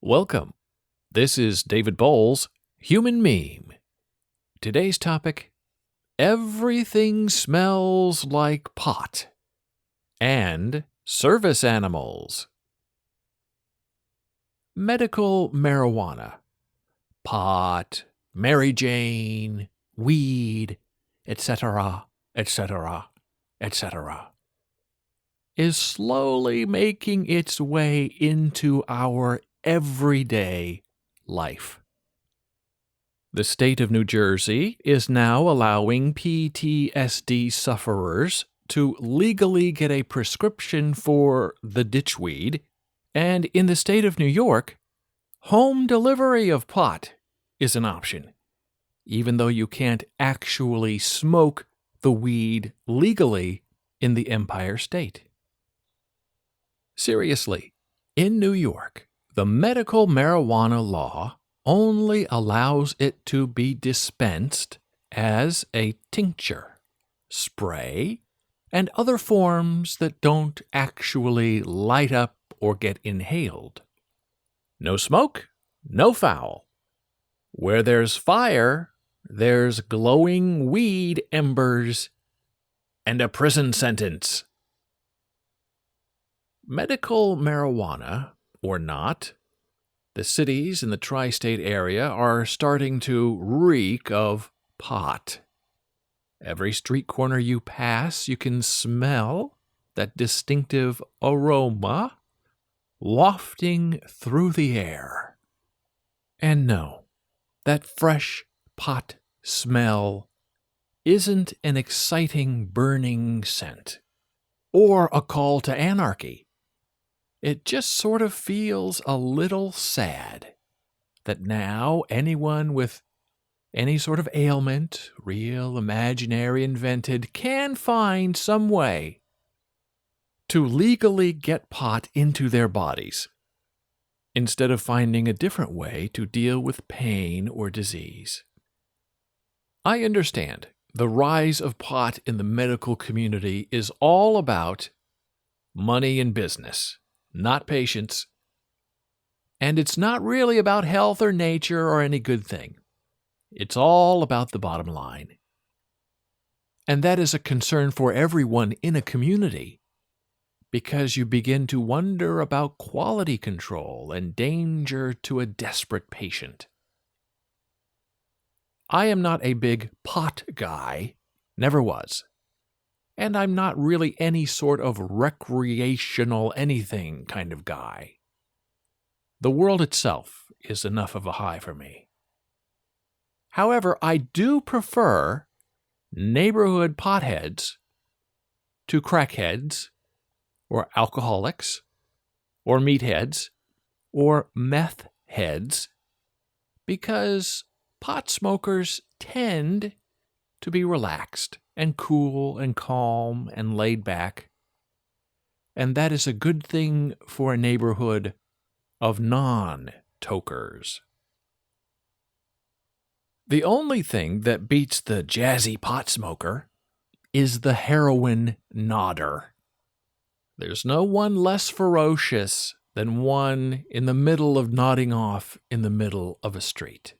Welcome. This is David Boles, Human Meme. Today's topic, everything smells like pot. And service animals. Medical marijuana. Pot, Mary Jane, weed, etc., etc., etc. is slowly making its way into our everyday life. The state of New Jersey is now allowing PTSD sufferers to legally get a prescription for the ditchweed, and in the state of New York, home delivery of pot is an option, even though you can't actually smoke the weed legally in the Empire State. Seriously, in New York, the medical marijuana law only allows it to be dispensed as a tincture, spray, and other forms that don't actually light up or get inhaled. No smoke, no foul. Where there's fire, there's glowing weed embers and a prison sentence. Medical marijuana, or not, the cities in the tri-state area are starting to reek of pot. Every street corner you pass, you can smell that distinctive aroma wafting through the air. And no, that fresh pot smell isn't an exciting burning scent or a call to anarchy. It just sort of feels a little sad that now anyone with any sort of ailment, real, imaginary, invented, can find some way to legally get pot into their bodies, instead of finding a different way to deal with pain or disease. I understand the rise of pot in the medical community is all about money and business, not patients. And it's not really about health or nature or any good thing. It's all about the bottom line. And that is a concern for everyone in a community, because you begin to wonder about quality control and danger to a desperate patient. I am not a big pot guy, never was. And I'm not really any sort of recreational anything kind of guy. The world itself is enough of a high for me. However, I do prefer neighborhood potheads to crackheads, or alcoholics, or meatheads, or meth heads, because pot smokers tend to be relaxed and cool and calm and laid back, and that is a good thing for a neighborhood of non-tokers. The only thing that beats the jazzy pot smoker is the heroin nodder. There's no one less ferocious than one in the middle of nodding off in the middle of a street.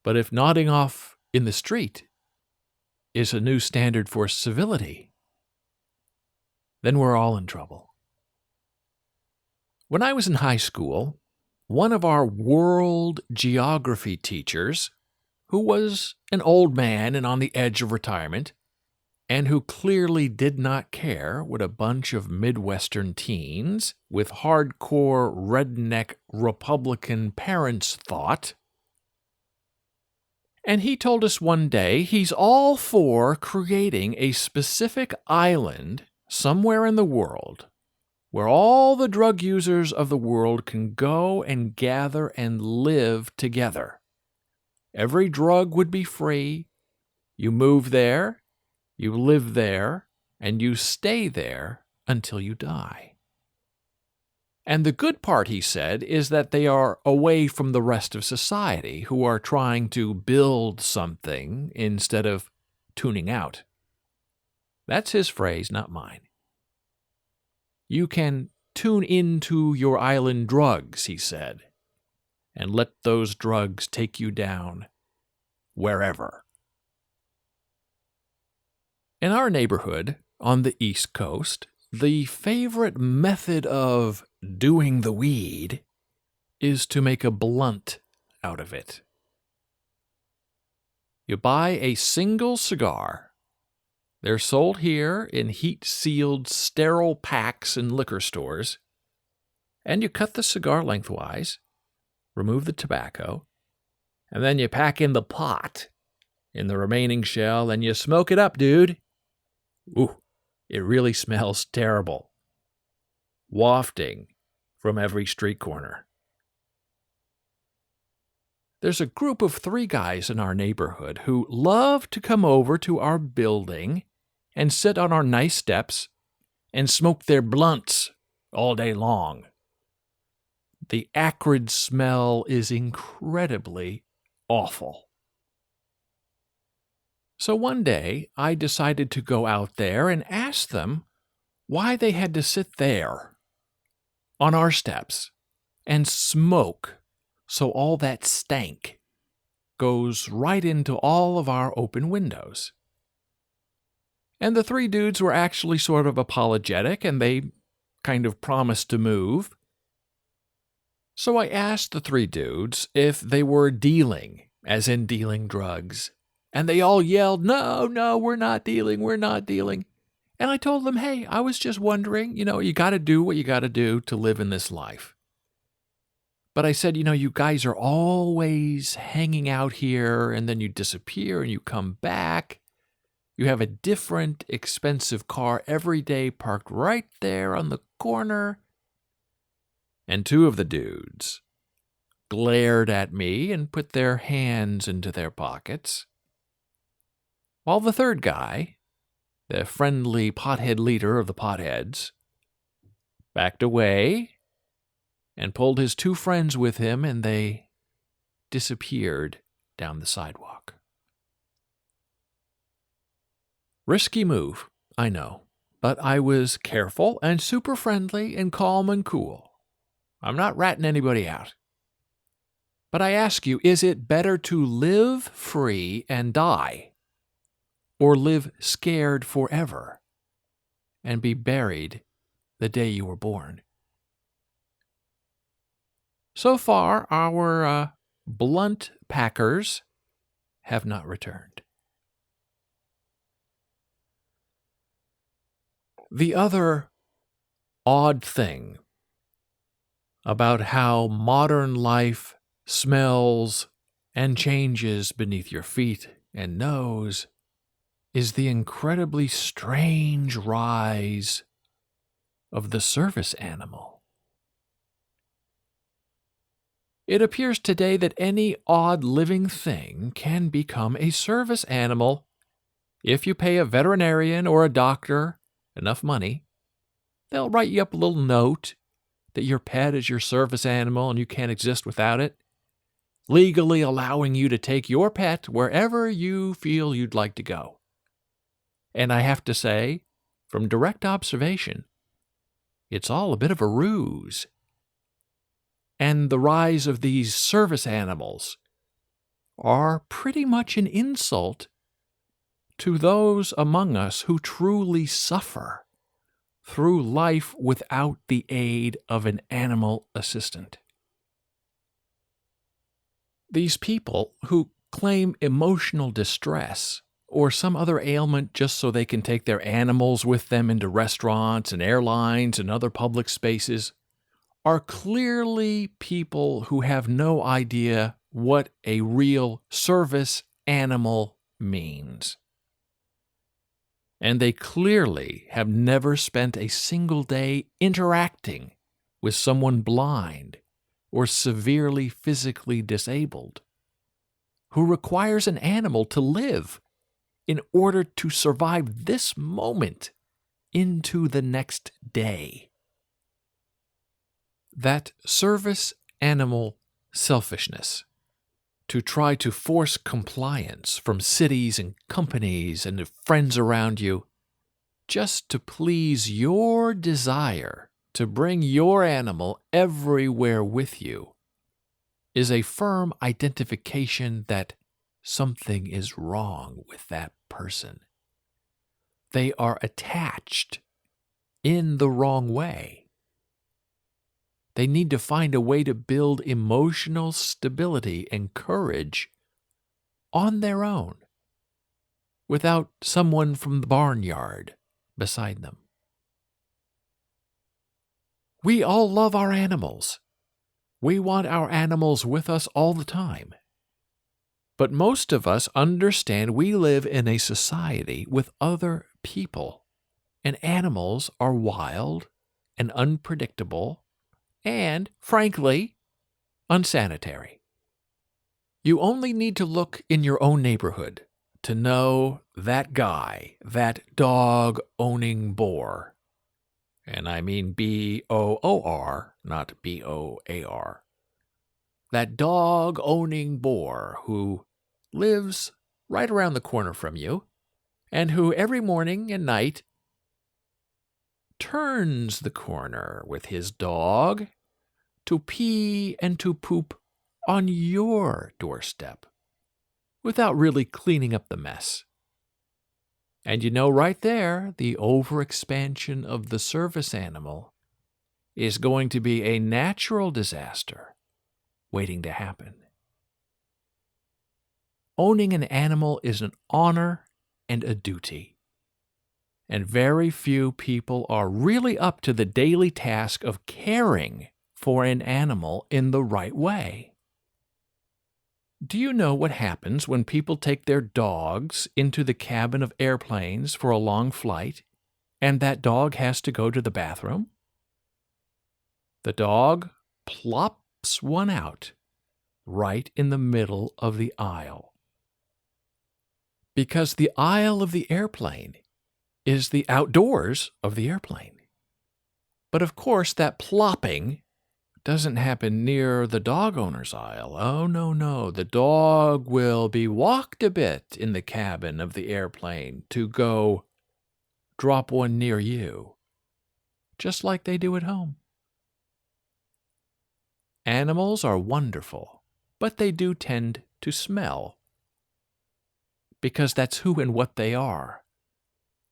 But if nodding off in the street is a new standard for civility, then we're all in trouble. When I was in high school, one of our world geography teachers, who was an old man and on the edge of retirement, and who clearly did not care what a bunch of Midwestern teens with hardcore redneck Republican parents thought, and he told us one day he's all for creating a specific island somewhere in the world where all the drug users of the world can go and gather and live together. Every drug would be free. You move there, you live there, and you stay there until you die. And the good part, he said, is that they are away from the rest of society who are trying to build something instead of tuning out. That's his phrase, not mine. You can tune into your island drugs, he said, and let those drugs take you down wherever. In our neighborhood on the East Coast, the favorite method of doing the weed is to make a blunt out of it. You buy a single cigar. They're sold here in heat-sealed, sterile packs in liquor stores, and you cut the cigar lengthwise, remove the tobacco, and then you pack in the pot in the remaining shell, and you smoke it up, dude. Ooh, it really smells terrible, wafting from every street corner. There's a group of 3 guys in our neighborhood who love to come over to our building and sit on our nice steps and smoke their blunts all day long. The acrid smell is incredibly awful. So one day, I decided to go out there and ask them why they had to sit there on our steps and smoke so all that stank goes right into all of our open windows. And the 3 dudes were actually sort of apologetic, and they kind of promised to move. So I asked the 3 dudes if they were dealing, as in dealing drugs. And they all yelled, no, we're not dealing. And I told them, hey, I was just wondering, you got to do what you got to do to live in this life. But I said, you guys are always hanging out here, and then you disappear and you come back. You have a different expensive car every day parked right there on the corner. And 2 of the dudes glared at me and put their hands into their pockets, while the 3rd guy, the friendly pothead leader of the potheads, backed away and pulled his 2 friends with him, and they disappeared down the sidewalk. Risky move, I know, but I was careful and super friendly and calm and cool. I'm not ratting anybody out. But I ask you, is it better to live free and die, or live scared forever and be buried the day you were born? So far, our blunt packers have not returned. The other odd thing about how modern life smells and changes beneath your feet and nose is the incredibly strange rise of the service animal. It appears today that any odd living thing can become a service animal if you pay a veterinarian or a doctor enough money. They'll write you up a little note that your pet is your service animal and you can't exist without it, legally allowing you to take your pet wherever you feel you'd like to go. And I have to say, from direct observation, it's all a bit of a ruse. And the rise of these service animals are pretty much an insult to those among us who truly suffer through life without the aid of an animal assistant. These people who claim emotional distress or some other ailment just so they can take their animals with them into restaurants and airlines and other public spaces are clearly people who have no idea what a real service animal means. And they clearly have never spent a single day interacting with someone blind or severely physically disabled who requires an animal to live in order to survive this moment into the next day. That service animal selfishness to try to force compliance from cities and companies and friends around you just to please your desire to bring your animal everywhere with you is a firm identification that something is wrong with that person. They are attached in the wrong way. They need to find a way to build emotional stability and courage on their own, without someone from the barnyard beside them. We all love our animals. We want our animals with us all the time. But most of us understand we live in a society with other people, and animals are wild and unpredictable and, frankly, unsanitary. You only need to look in your own neighborhood to know that guy, that dog-owning boar. And I mean B-O-O-R, not B-O-A-R. That dog-owning boar who lives right around the corner from you, and who every morning and night turns the corner with his dog to pee and to poop on your doorstep without really cleaning up the mess. And you know right there, the overexpansion of the service animal is going to be a natural disaster waiting to happen. Owning an animal is an honor and a duty. And very few people are really up to the daily task of caring for an animal in the right way. Do you know what happens when people take their dogs into the cabin of airplanes for a long flight, and that dog has to go to the bathroom? The dog plops one out right in the middle of the aisle. Because the aisle of the airplane is the outdoors of the airplane. But of course, that plopping doesn't happen near the dog owner's aisle. Oh, no. The dog will be walked a bit in the cabin of the airplane to go drop one near you, just like they do at home. Animals are wonderful, but they do tend to smell, because that's who and what they are.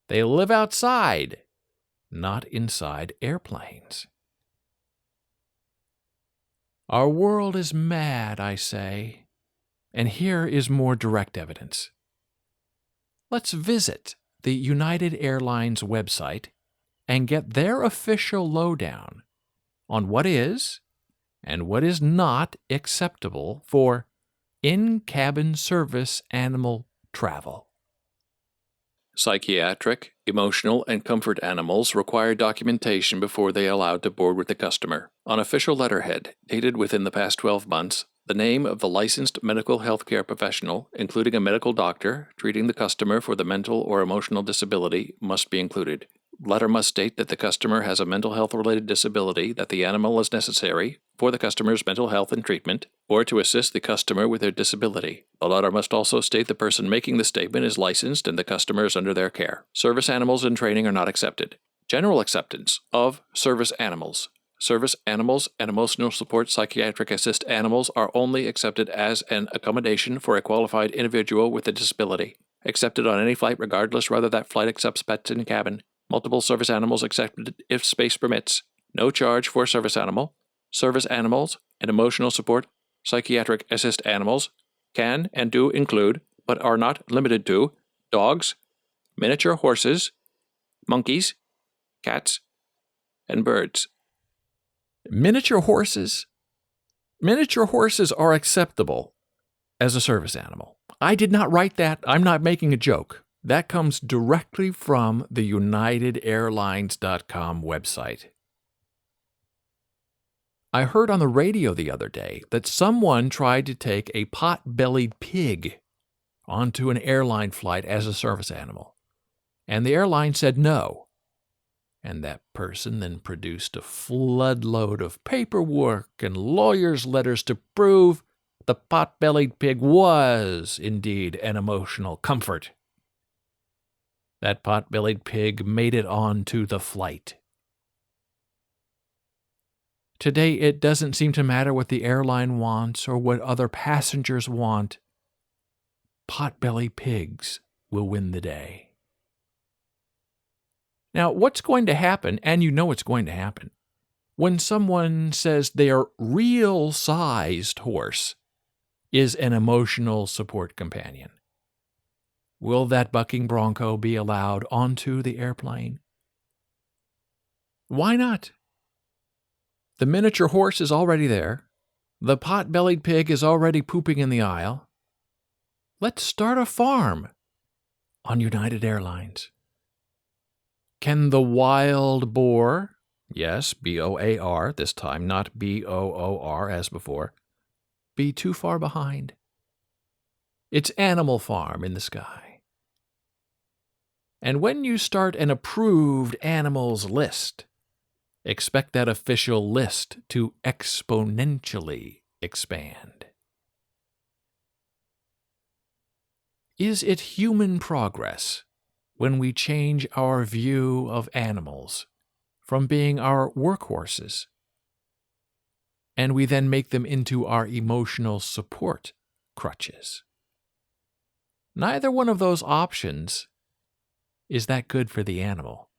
They live outside, not inside airplanes. Our world is mad, I say, and here is more direct evidence. Let's visit the United Airlines website and get their official lowdown on what is and what is not acceptable for in-cabin service animal travel. Psychiatric, emotional, and comfort animals require documentation before they are allowed to board with the customer. On official letterhead, dated within the past 12 months, the name of the licensed medical healthcare professional, including a medical doctor, treating the customer for the mental or emotional disability, must be included. Letter must state that the customer has a mental health-related disability, that the animal is necessary for the customer's mental health and treatment, or to assist the customer with their disability. The letter must also state the person making the statement is licensed and the customer is under their care. Service animals in training are not accepted. General acceptance of service animals. Service animals and emotional support psychiatric assist animals are only accepted as an accommodation for a qualified individual with a disability. Accepted on any flight regardless whether that flight accepts pets in cabin. Multiple service animals accepted if space permits. No charge for service animal. Service animals and emotional support psychiatric assist animals can and do include, but are not limited to, dogs, miniature horses, monkeys, cats, and birds. Miniature horses? Miniature horses are acceptable as a service animal. I did not write that. I'm not making a joke. That comes directly from the UnitedAirlines.com website. I heard on the radio the other day that someone tried to take a pot-bellied pig onto an airline flight as a service animal, and the airline said no. And that person then produced a floodload of paperwork and lawyers' letters to prove the pot-bellied pig was indeed an emotional comfort. That pot-bellied pig made it onto the flight. Today, it doesn't seem to matter what the airline wants or what other passengers want. Pot-bellied pigs will win the day. Now, what's going to happen, and you know it's going to happen, when someone says their real-sized horse is an emotional support companion? Will that bucking bronco be allowed onto the airplane? Why not? The miniature horse is already there. The pot-bellied pig is already pooping in the aisle. Let's start a farm on United Airlines. Can the wild boar, yes, B-O-A-R this time, not B-O-O-R as before, be too far behind? It's Animal Farm in the sky. And when you start an approved animals list, expect that official list to exponentially expand. Is it human progress when we change our view of animals from being our workhorses, and we then make them into our emotional support crutches? Neither one of those options is that good for the animal.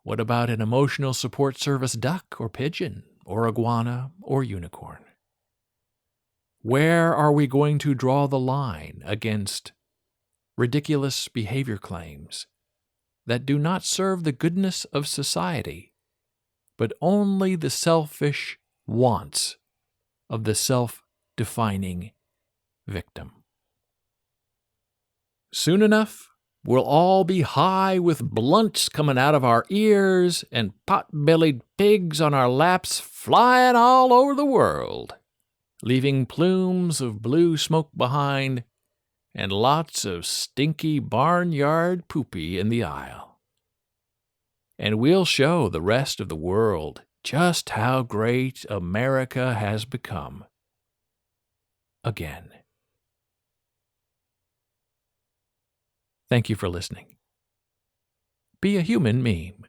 What about an emotional support service duck or pigeon or iguana or unicorn? Where are we going to draw the line against ridiculous behavior claims that do not serve the goodness of society, but only the selfish wants of the self-defining victim? Soon enough, we'll all be high with blunts coming out of our ears and pot-bellied pigs on our laps flying all over the world, leaving plumes of blue smoke behind and lots of stinky barnyard poopy in the aisle. And we'll show the rest of the world just how great America has become. Again. Thank you for listening. Be a human meme.